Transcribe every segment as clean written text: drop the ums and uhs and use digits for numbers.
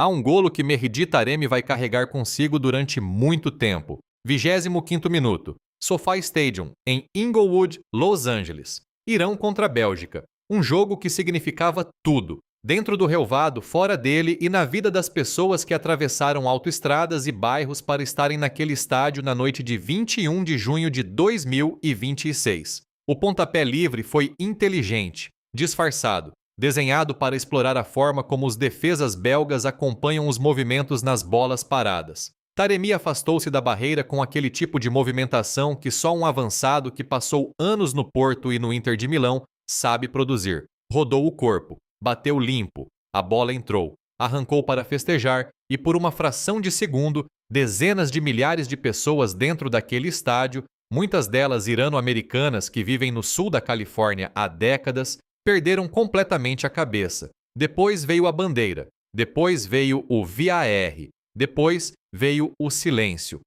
Há um golo que Mehdi Taremi vai carregar consigo durante muito tempo. 25º minuto. SoFi Stadium, em Inglewood, Los Angeles. Irão contra a Bélgica. Um jogo que significava tudo. Dentro do relvado, fora dele e na vida das pessoas que atravessaram autoestradas e bairros para estarem naquele estádio na noite de 21 de junho de 2026. O pontapé livre foi inteligente, disfarçado, desenhado para explorar a forma como os defesas belgas acompanham os movimentos nas bolas paradas. Taremi afastou-se da barreira com aquele tipo de movimentação que só um avançado que passou anos no Porto e no Inter de Milão sabe produzir. Rodou o corpo, bateu limpo, a bola entrou, arrancou para festejar e por uma fração de segundo, dezenas de milhares de pessoas dentro daquele estádio, muitas delas irano-americanas que vivem no sul da Califórnia há décadas, perderam completamente a cabeça. Depois veio a bandeira, depois veio o VAR, depois veio o silêncio.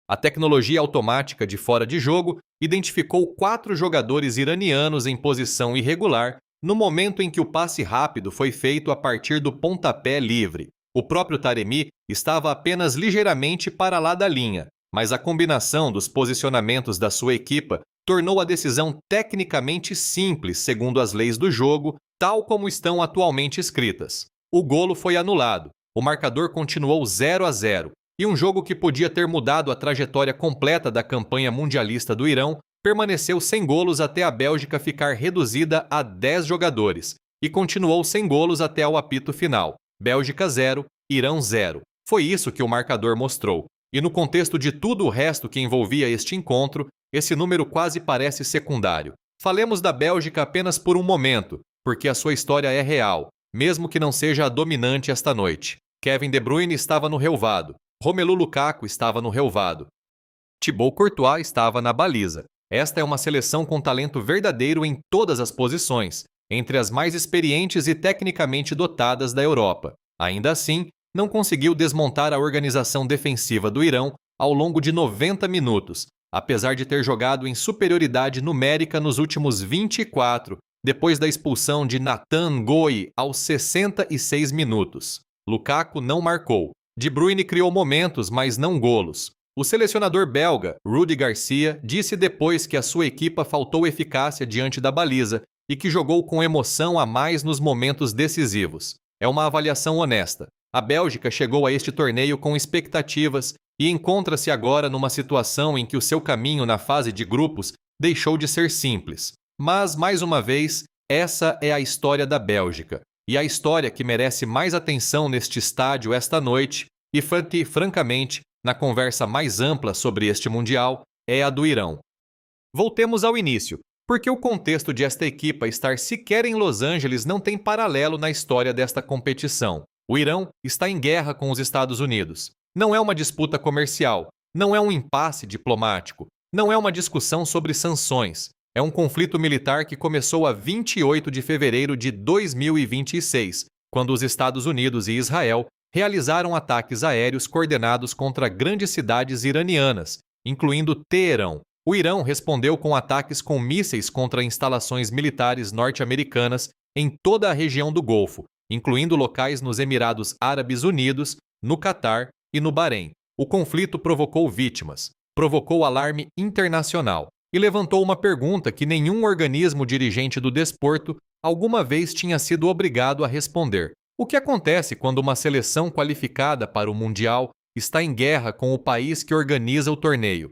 A tecnologia automática de fora de jogo identificou 4 jogadores iranianos em posição irregular no momento em que o passe rápido foi feito a partir do pontapé livre. O próprio Taremi estava apenas ligeiramente para lá da linha, mas a combinação dos posicionamentos da sua equipa tornou a decisão tecnicamente simples segundo as leis do jogo, tal como estão atualmente escritas. O golo foi anulado. O marcador continuou 0-0, e um jogo que podia ter mudado a trajetória completa da campanha mundialista do Irão permaneceu sem golos até a Bélgica ficar reduzida a 10 jogadores, e continuou sem golos até o apito final. Bélgica 0, Irão 0. Foi isso que o marcador mostrou. E no contexto de tudo o resto que envolvia este encontro, esse número quase parece secundário. Falemos da Bélgica apenas por um momento, porque a sua história é real, mesmo que não seja a dominante esta noite. Kevin De Bruyne estava no relvado. Romelu Lukaku estava no relvado. Thibaut Courtois estava na baliza. Esta é uma seleção com talento verdadeiro em todas as posições, entre as mais experientes e tecnicamente dotadas da Europa. Ainda assim, não conseguiu desmontar a organização defensiva do Irão ao longo de 90 minutos, apesar de ter jogado em superioridade numérica nos últimos 24, depois da expulsão de Nathan Goi aos 66 minutos. Lukaku não marcou. De Bruyne criou momentos, mas não golos. O selecionador belga, Rudi Garcia, disse depois que a sua equipa faltou eficácia diante da baliza e que jogou com emoção a mais nos momentos decisivos. É uma avaliação honesta. A Bélgica chegou a este torneio com expectativas e encontra-se agora numa situação em que o seu caminho na fase de grupos deixou de ser simples. Mas, mais uma vez, essa é a história da Bélgica. E a história que merece mais atenção neste estádio esta noite, e francamente, na conversa mais ampla sobre este Mundial, é a do Irão. Voltemos ao início, porque o contexto de esta equipa estar sequer em Los Angeles não tem paralelo na história desta competição. O Irão está em guerra com os Estados Unidos. Não é uma disputa comercial, não é um impasse diplomático, não é uma discussão sobre sanções. É um conflito militar que começou a 28 de fevereiro de 2026, quando os Estados Unidos e Israel realizaram ataques aéreos coordenados contra grandes cidades iranianas, incluindo Teherã. O Irão respondeu com ataques com mísseis contra instalações militares norte-americanas em toda a região do Golfo, incluindo locais nos Emirados Árabes Unidos, no Catar e no Bahrein. O conflito provocou vítimas, provocou alarme internacional e levantou uma pergunta que nenhum organismo dirigente do desporto alguma vez tinha sido obrigado a responder. O que acontece quando uma seleção qualificada para o Mundial está em guerra com o país que organiza o torneio?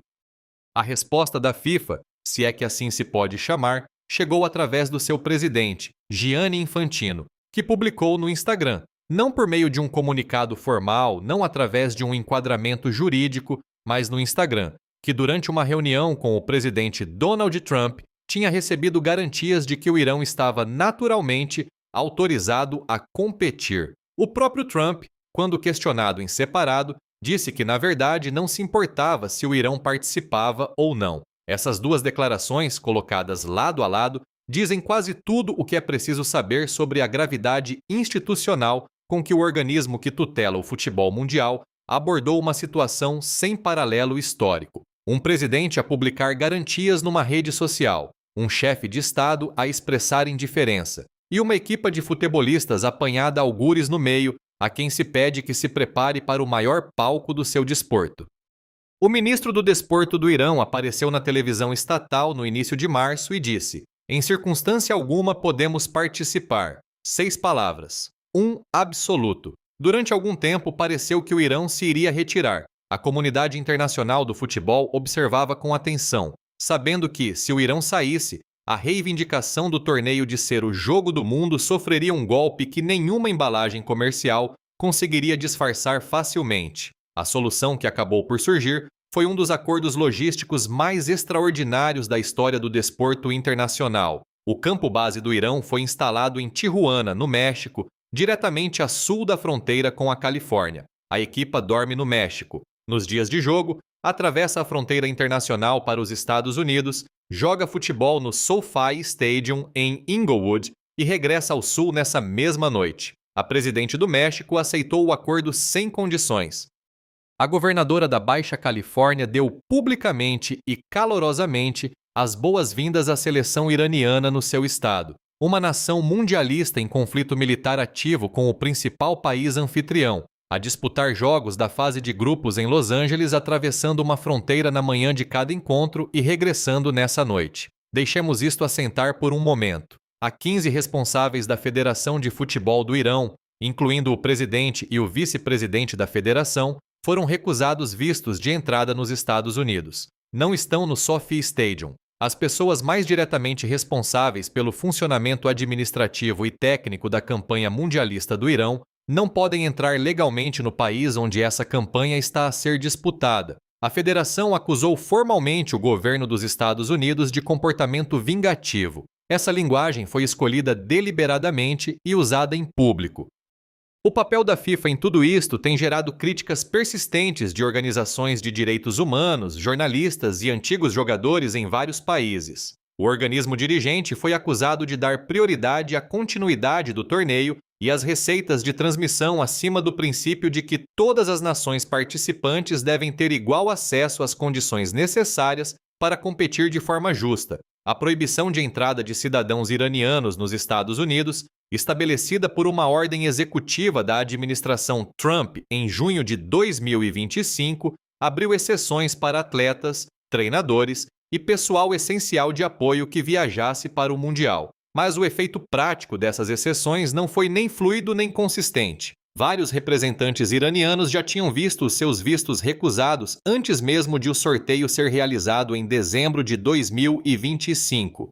A resposta da FIFA, se é que assim se pode chamar, chegou através do seu presidente, Gianni Infantino, que publicou no Instagram, não por meio de um comunicado formal, não através de um enquadramento jurídico, mas no Instagram, que durante uma reunião com o presidente Donald Trump tinha recebido garantias de que o Irão estava naturalmente autorizado a competir. O próprio Trump, quando questionado em separado, disse que na verdade não se importava se o Irão participava ou não. Essas duas declarações, colocadas lado a lado, dizem quase tudo o que é preciso saber sobre a gravidade institucional com que o organismo que tutela o futebol mundial abordou uma situação sem paralelo histórico. Um presidente a publicar garantias numa rede social, um chefe de Estado a expressar indiferença, e uma equipa de futebolistas apanhada algures no meio, a quem se pede que se prepare para o maior palco do seu desporto. O ministro do Desporto do Irão apareceu na televisão estatal no início de março e disse: "Em circunstância alguma podemos participar." 6 palavras. Absoluto. Durante algum tempo pareceu que o Irão se iria retirar. A comunidade internacional do futebol observava com atenção, sabendo que, se o Irão saísse, a reivindicação do torneio de ser o jogo do mundo sofreria um golpe que nenhuma embalagem comercial conseguiria disfarçar facilmente. A solução que acabou por surgir foi um dos acordos logísticos mais extraordinários da história do desporto internacional. O campo base do Irão foi instalado em Tijuana, no México, diretamente a sul da fronteira com a Califórnia. A equipa dorme no México. Nos dias de jogo, atravessa a fronteira internacional para os Estados Unidos, joga futebol no SoFi Stadium em Inglewood e regressa ao sul nessa mesma noite. A presidente do México aceitou o acordo sem condições. A governadora da Baixa Califórnia deu publicamente e calorosamente as boas-vindas à seleção iraniana no seu estado, uma nação mundialista em conflito militar ativo com o principal país anfitrião, a disputar jogos da fase de grupos em Los Angeles, atravessando uma fronteira na manhã de cada encontro e regressando nessa noite. Deixemos isto assentar por um momento. Há 15 responsáveis da Federação de Futebol do Irão, incluindo o presidente e o vice-presidente da federação, foram recusados vistos de entrada nos Estados Unidos. Não estão no SoFi Stadium. As pessoas mais diretamente responsáveis pelo funcionamento administrativo e técnico da campanha mundialista do Irão não podem entrar legalmente no país onde essa campanha está a ser disputada. A federação acusou formalmente o governo dos Estados Unidos de comportamento vingativo. Essa linguagem foi escolhida deliberadamente e usada em público. O papel da FIFA em tudo isto tem gerado críticas persistentes de organizações de direitos humanos, jornalistas e antigos jogadores em vários países. O organismo dirigente foi acusado de dar prioridade à continuidade do torneio e às receitas de transmissão acima do princípio de que todas as nações participantes devem ter igual acesso às condições necessárias para competir de forma justa. A proibição de entrada de cidadãos iranianos nos Estados Unidos, estabelecida por uma ordem executiva da administração Trump em junho de 2025, abriu exceções para atletas, treinadores e pessoal essencial de apoio que viajasse para o Mundial. Mas o efeito prático dessas exceções não foi nem fluido nem consistente. Vários representantes iranianos já tinham visto os seus vistos recusados antes mesmo de o sorteio ser realizado em dezembro de 2025.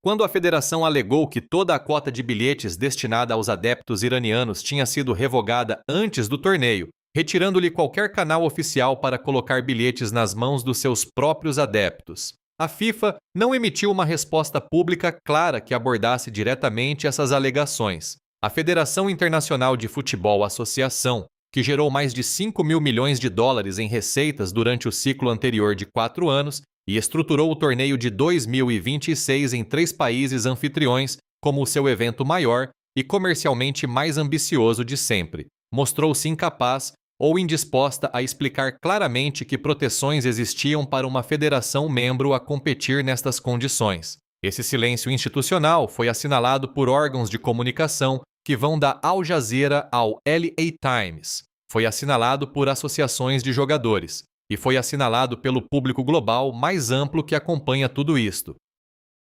Quando a federação alegou que toda a cota de bilhetes destinada aos adeptos iranianos tinha sido revogada antes do torneio, retirando-lhe qualquer canal oficial para colocar bilhetes nas mãos dos seus próprios adeptos, a FIFA não emitiu uma resposta pública clara que abordasse diretamente essas alegações. A Federação Internacional de Futebol Associação, que gerou mais de 5 mil milhões de dólares em receitas durante o ciclo anterior de 4 anos e estruturou o torneio de 2026 em 3 países anfitriões como o seu evento maior e comercialmente mais ambicioso de sempre, mostrou-se incapaz ou indisposta a explicar claramente que proteções existiam para uma federação membro a competir nestas condições. Esse silêncio institucional foi assinalado por órgãos de comunicação que vão da Al Jazeera ao LA Times, foi assinalado por associações de jogadores e foi assinalado pelo público global mais amplo que acompanha tudo isto.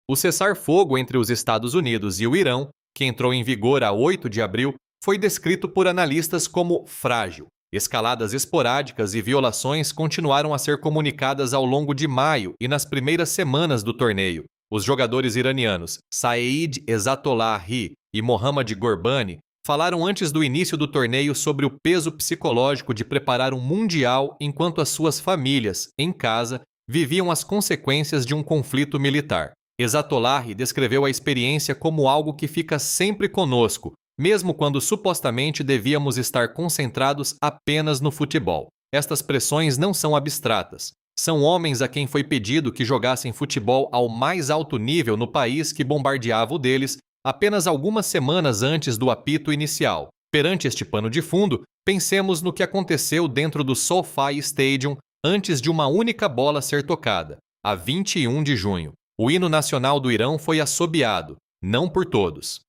O cessar-fogo entre os Estados Unidos e o Irão, que entrou em vigor a 8 de abril, foi descrito por analistas como frágil. Escaladas esporádicas e violações continuaram a ser comunicadas ao longo de maio e nas primeiras semanas do torneio. Os jogadores iranianos Saeed Ezatolahi e Mohammad Gorbani falaram antes do início do torneio sobre o peso psicológico de preparar um mundial enquanto as suas famílias, em casa, viviam as consequências de um conflito militar. Ezatolahi descreveu a experiência como algo que fica sempre conosco, mesmo quando supostamente devíamos estar concentrados apenas no futebol. Estas pressões não são abstratas. São homens a quem foi pedido que jogassem futebol ao mais alto nível no país que bombardeava o deles apenas algumas semanas antes do apito inicial. Perante este pano de fundo, pensemos no que aconteceu dentro do SoFi Stadium antes de uma única bola ser tocada, a 21 de junho. O hino nacional do Irão foi assobiado, não por todos,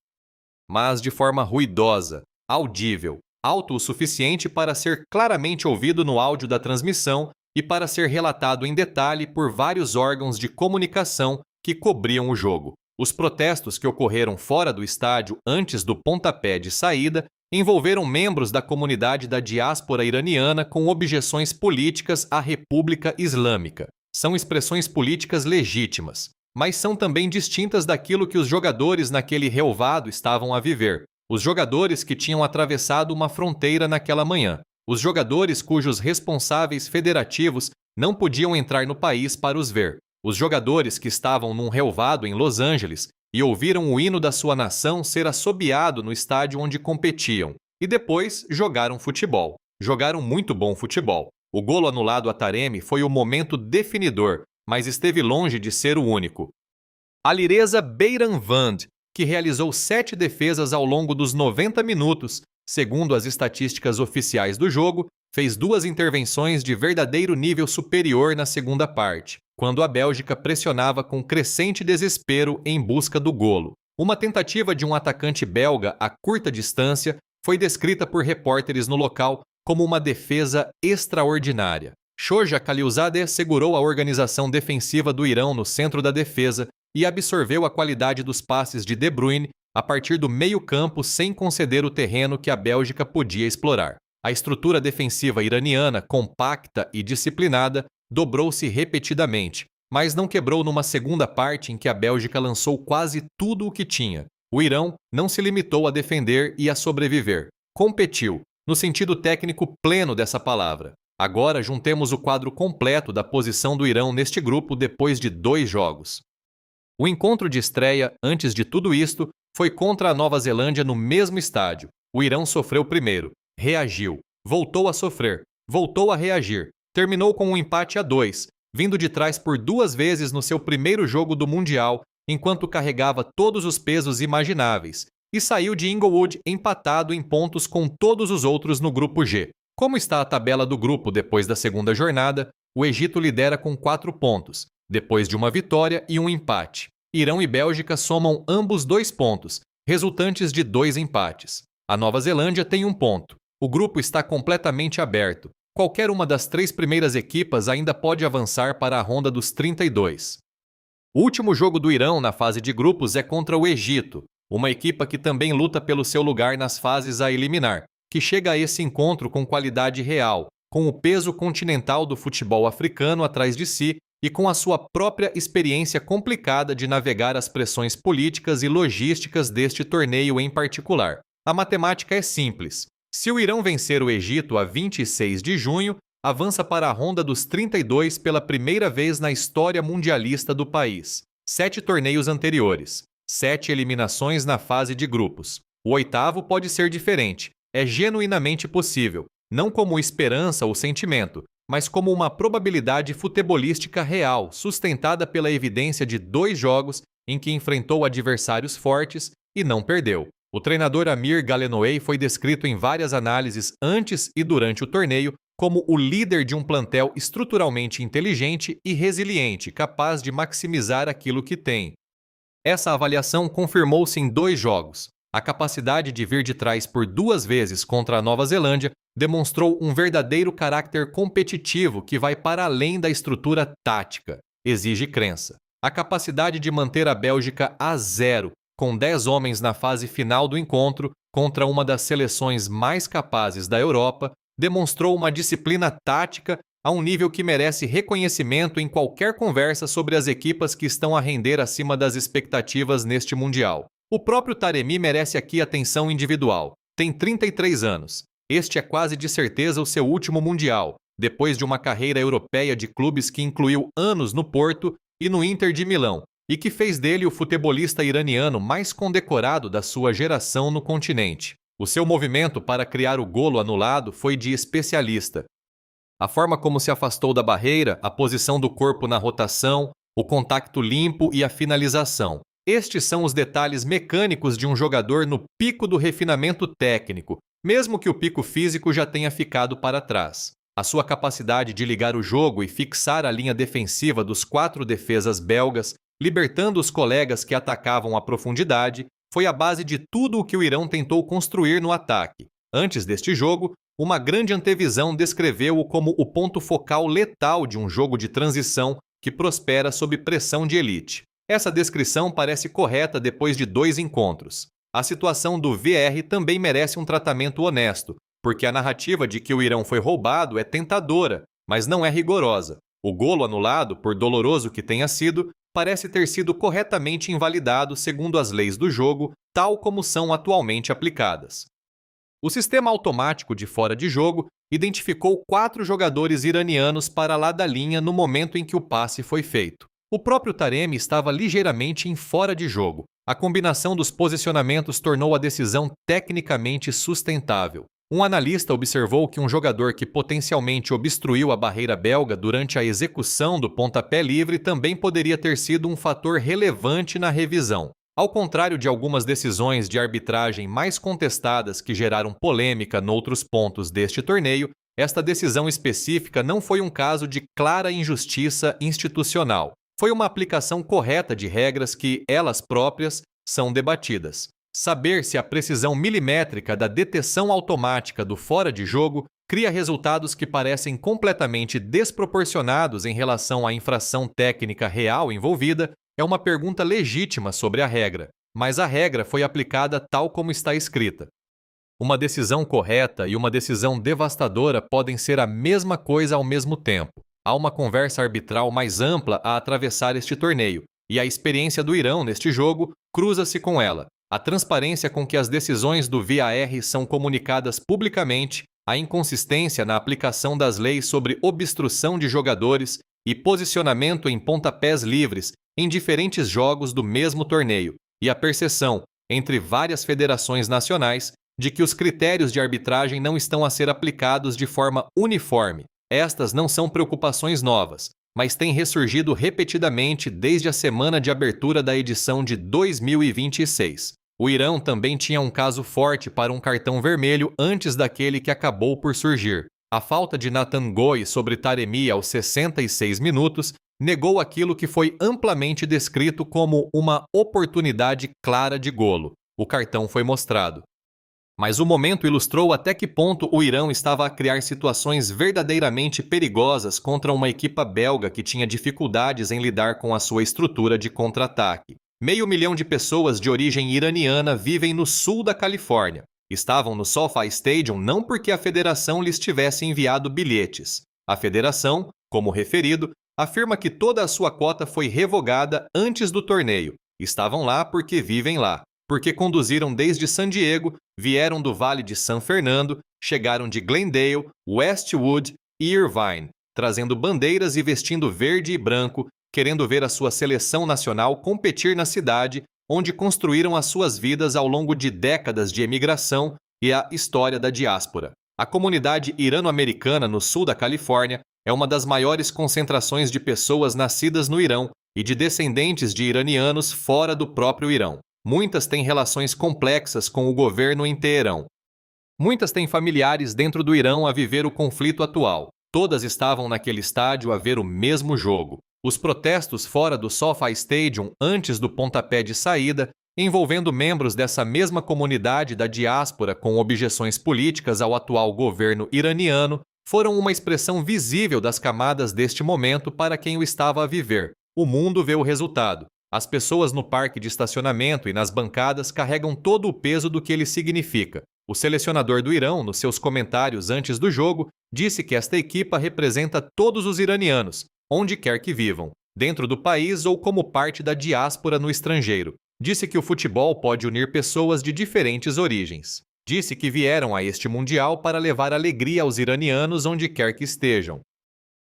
mas de forma ruidosa, audível, alto o suficiente para ser claramente ouvido no áudio da transmissão e para ser relatado em detalhe por vários órgãos de comunicação que cobriam o jogo. Os protestos que ocorreram fora do estádio antes do pontapé de saída envolveram membros da comunidade da diáspora iraniana com objeções políticas à República Islâmica. São expressões políticas legítimas, mas são também distintas daquilo que os jogadores naquele relvado estavam a viver. Os jogadores que tinham atravessado uma fronteira naquela manhã. Os jogadores cujos responsáveis federativos não podiam entrar no país para os ver. Os jogadores que estavam num relvado em Los Angeles e ouviram o hino da sua nação ser assobiado no estádio onde competiam. E depois jogaram futebol. Jogaram muito bom futebol. O golo anulado a Taremi foi o momento definidor, mas esteve longe de ser o único. Alireza Beiranvand, que realizou 7 defesas ao longo dos 90 minutos, segundo as estatísticas oficiais do jogo, fez 2 intervenções de verdadeiro nível superior na segunda parte, quando a Bélgica pressionava com crescente desespero em busca do golo. Uma tentativa de um atacante belga a curta distância foi descrita por repórteres no local como uma defesa extraordinária. Shoja Khalilzadeh segurou a organização defensiva do Irão no centro da defesa e absorveu a qualidade dos passes de De Bruyne a partir do meio-campo sem conceder o terreno que a Bélgica podia explorar. A estrutura defensiva iraniana, compacta e disciplinada, dobrou-se repetidamente, mas não quebrou numa segunda parte em que a Bélgica lançou quase tudo o que tinha. O Irão não se limitou a defender e a sobreviver. Competiu, no sentido técnico pleno dessa palavra. Agora juntemos o quadro completo da posição do Irão neste grupo depois de 2 jogos. O encontro de estreia, antes de tudo isto, foi contra a Nova Zelândia no mesmo estádio. O Irão sofreu primeiro, reagiu, voltou a sofrer, voltou a reagir, terminou com um empate a 2, vindo de trás por 2 vezes no seu primeiro jogo do Mundial, enquanto carregava todos os pesos imagináveis, e saiu de Inglewood empatado em pontos com todos os outros no grupo G. Como está a tabela do grupo depois da segunda jornada, o Egito lidera com 4 pontos, depois de uma vitória e um empate. Irão e Bélgica somam ambos 2 pontos, resultantes de 2 empates. A Nova Zelândia tem 1 ponto. O grupo está completamente aberto. Qualquer uma das 3 primeiras equipas ainda pode avançar para a ronda dos 32. O último jogo do Irão na fase de grupos é contra o Egito, uma equipa que também luta pelo seu lugar nas fases a eliminar, que chega a esse encontro com qualidade real, com o peso continental do futebol africano atrás de si e com a sua própria experiência complicada de navegar as pressões políticas e logísticas deste torneio em particular. A matemática é simples. Se o Irão vencer o Egito a 26 de junho, avança para a ronda dos 32 pela primeira vez na história mundialista do país. 7 torneios anteriores, 7 eliminações na fase de grupos. O 8º pode ser diferente, é genuinamente possível, não como esperança ou sentimento, mas como uma probabilidade futebolística real, sustentada pela evidência de 2 jogos em que enfrentou adversários fortes e não perdeu. O treinador Amir Galenoei foi descrito em várias análises antes e durante o torneio como o líder de um plantel estruturalmente inteligente e resiliente, capaz de maximizar aquilo que tem. Essa avaliação confirmou-se em 2 jogos. A capacidade de vir de trás por 2 vezes contra a Nova Zelândia demonstrou um verdadeiro caráter competitivo que vai para além da estrutura tática. Exige crença. A capacidade de manter a Bélgica a 0, com 10 homens na fase final do encontro, contra uma das seleções mais capazes da Europa, demonstrou uma disciplina tática a um nível que merece reconhecimento em qualquer conversa sobre as equipas que estão a render acima das expectativas neste Mundial. O próprio Taremi merece aqui atenção individual. Tem 33 anos. Este é quase de certeza o seu último Mundial, depois de uma carreira europeia de clubes que incluiu anos no Porto e no Inter de Milão, e que fez dele o futebolista iraniano mais condecorado da sua geração no continente. O seu movimento para criar o golo anulado foi de especialista. A forma como se afastou da barreira, a posição do corpo na rotação, o contacto limpo e a finalização. Estes são os detalhes mecânicos de um jogador no pico do refinamento técnico, mesmo que o pico físico já tenha ficado para trás. A sua capacidade de ligar o jogo e fixar a linha defensiva dos 4 defesas belgas, libertando os colegas que atacavam a profundidade, foi a base de tudo o que o Irão tentou construir no ataque. Antes deste jogo, uma grande antevisão descreveu-o como o ponto focal letal de um jogo de transição que prospera sob pressão de elite. Essa descrição parece correta depois de 2 encontros. A situação do VR também merece um tratamento honesto, porque a narrativa de que o Irão foi roubado é tentadora, mas não é rigorosa. O golo anulado, por doloroso que tenha sido, parece ter sido corretamente invalidado segundo as leis do jogo, tal como são atualmente aplicadas. O sistema automático de fora de jogo identificou 4 jogadores iranianos para lá da linha no momento em que o passe foi feito. O próprio Taremi estava ligeiramente em fora de jogo. A combinação dos posicionamentos tornou a decisão tecnicamente sustentável. Um analista observou que um jogador que potencialmente obstruiu a barreira belga durante a execução do pontapé livre também poderia ter sido um fator relevante na revisão. Ao contrário de algumas decisões de arbitragem mais contestadas que geraram polêmica noutros pontos deste torneio, esta decisão específica não foi um caso de clara injustiça institucional. Foi uma aplicação correta de regras que, elas próprias, são debatidas. Saber se a precisão milimétrica da detecção automática do fora de jogo cria resultados que parecem completamente desproporcionados em relação à infração técnica real envolvida é uma pergunta legítima sobre a regra, mas a regra foi aplicada tal como está escrita. Uma decisão correta e uma decisão devastadora podem ser a mesma coisa ao mesmo tempo. Há uma conversa arbitral mais ampla a atravessar este torneio, e a experiência do Irão neste jogo cruza-se com ela. A transparência com que as decisões do VAR são comunicadas publicamente, a inconsistência na aplicação das leis sobre obstrução de jogadores e posicionamento em pontapés livres em diferentes jogos do mesmo torneio, e a percepção, entre várias federações nacionais, de que os critérios de arbitragem não estão a ser aplicados de forma uniforme. Estas não são preocupações novas, mas têm ressurgido repetidamente desde a semana de abertura da edição de 2026. O Irão também tinha um caso forte para um cartão vermelho antes daquele que acabou por surgir. A falta de Nathan Goi sobre Taremi aos 66 minutos negou aquilo que foi amplamente descrito como uma oportunidade clara de golo. O cartão foi mostrado. Mas o momento ilustrou até que ponto o Irão estava a criar situações verdadeiramente perigosas contra uma equipa belga que tinha dificuldades em lidar com a sua estrutura de contra-ataque. 500 mil de pessoas de origem iraniana vivem no sul da Califórnia. Estavam no SoFi Stadium não porque a federação lhes tivesse enviado bilhetes. A federação, como referido, afirma que toda a sua cota foi revogada antes do torneio. Estavam lá porque vivem lá. Porque conduziram desde San Diego, vieram do Vale de San Fernando, chegaram de Glendale, Westwood e Irvine, trazendo bandeiras e vestindo verde e branco, querendo ver a sua seleção nacional competir na cidade, onde construíram as suas vidas ao longo de décadas de emigração e a história da diáspora. A comunidade irano-americana no sul da Califórnia é uma das maiores concentrações de pessoas nascidas no Irão e de descendentes de iranianos fora do próprio Irão. Muitas têm relações complexas com o governo em Teherão. Muitas têm familiares dentro do Irão a viver o conflito atual. Todas estavam naquele estádio a ver o mesmo jogo. Os protestos fora do SoFi Stadium antes do pontapé de saída, envolvendo membros dessa mesma comunidade da diáspora com objeções políticas ao atual governo iraniano, foram uma expressão visível das camadas deste momento para quem o estava a viver. O mundo vê o resultado. As pessoas no parque de estacionamento e nas bancadas carregam todo o peso do que ele significa. O selecionador do Irão, nos seus comentários antes do jogo, disse que esta equipa representa todos os iranianos, onde quer que vivam, dentro do país ou como parte da diáspora no estrangeiro. Disse que o futebol pode unir pessoas de diferentes origens. Disse que vieram a este Mundial para levar alegria aos iranianos onde quer que estejam.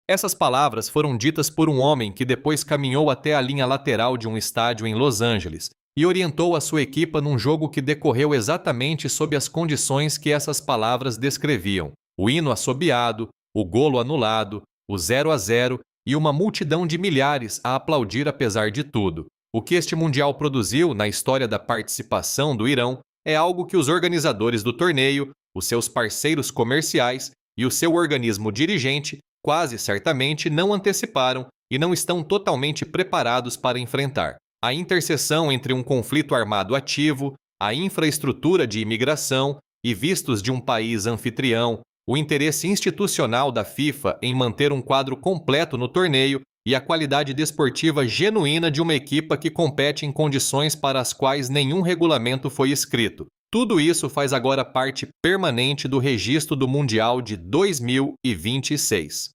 Essas palavras foram ditas por um homem que depois caminhou até a linha lateral de um estádio em Los Angeles e orientou a sua equipa num jogo que decorreu exatamente sob as condições que essas palavras descreviam. O hino assobiado, o golo anulado, o 0-0 e uma multidão de milhares a aplaudir apesar de tudo. O que este Mundial produziu na história da participação do Irão é algo que os organizadores do torneio, os seus parceiros comerciais e o seu organismo dirigente quase certamente não anteciparam e não estão totalmente preparados para enfrentar. A interseção entre um conflito armado ativo, a infraestrutura de imigração e vistos de um país anfitrião, o interesse institucional da FIFA em manter um quadro completo no torneio e a qualidade desportiva genuína de uma equipa que compete em condições para as quais nenhum regulamento foi escrito. Tudo isso faz agora parte permanente do registro do Mundial de 2026.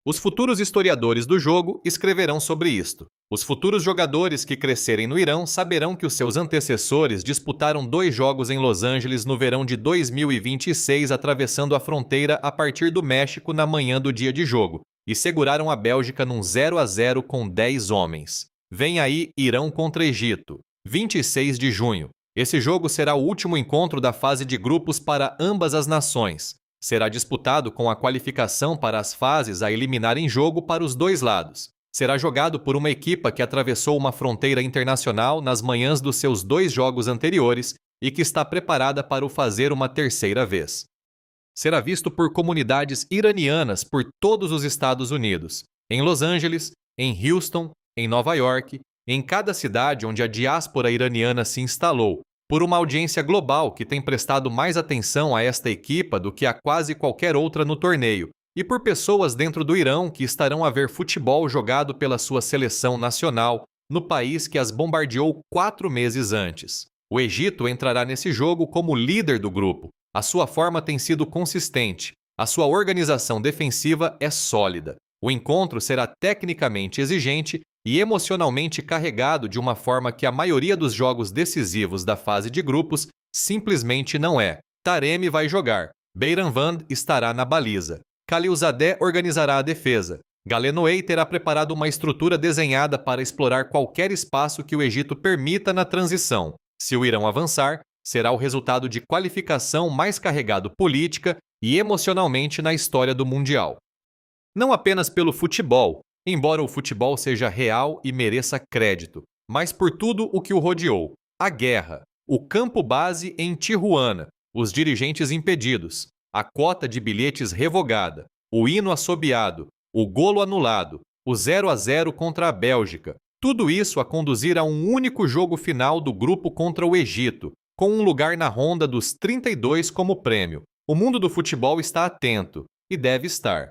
Os futuros historiadores do jogo escreverão sobre isto. Os futuros jogadores que crescerem no Irão saberão que os seus antecessores disputaram 2 jogos em Los Angeles no verão de 2026, atravessando a fronteira a partir do México na manhã do dia de jogo, e seguraram a Bélgica num 0-0 com 10 homens. Vem aí Irão contra Egito, 26 de junho. Esse jogo será o último encontro da fase de grupos para ambas as nações. Será disputado com a qualificação para as fases a eliminar em jogo para os 2 lados. Será jogado por uma equipa que atravessou uma fronteira internacional nas manhãs dos seus 2 jogos anteriores e que está preparada para o fazer uma terceira vez. Será visto por comunidades iranianas por todos os Estados Unidos, em Los Angeles, em Houston, em Nova York, em cada cidade onde a diáspora iraniana se instalou, por uma audiência global que tem prestado mais atenção a esta equipa do que a quase qualquer outra no torneio, e por pessoas dentro do Irão que estarão a ver futebol jogado pela sua seleção nacional no país que as bombardeou 4 meses antes. O Egito entrará nesse jogo como líder do grupo. A sua forma tem sido consistente, a sua organização defensiva é sólida. O encontro será tecnicamente exigente e emocionalmente carregado de uma forma que a maioria dos jogos decisivos da fase de grupos simplesmente não é. Taremi vai jogar, Beiranvand estará na baliza, Khalilzadeh organizará a defesa, Galenoei terá preparado uma estrutura desenhada para explorar qualquer espaço que o Egito permita na transição. Se o Irão avançar, será o resultado de qualificação mais carregado política e emocionalmente na história do Mundial. Não apenas pelo futebol, embora o futebol seja real e mereça crédito, mas por tudo o que o rodeou: a guerra, o campo base em Tijuana, os dirigentes impedidos, a cota de bilhetes revogada, o hino assobiado, o golo anulado, o 0-0 contra a Bélgica, tudo isso a conduzir a um único jogo final do grupo contra o Egito, com um lugar na ronda dos 32 como prêmio. O mundo do futebol está atento, e deve estar.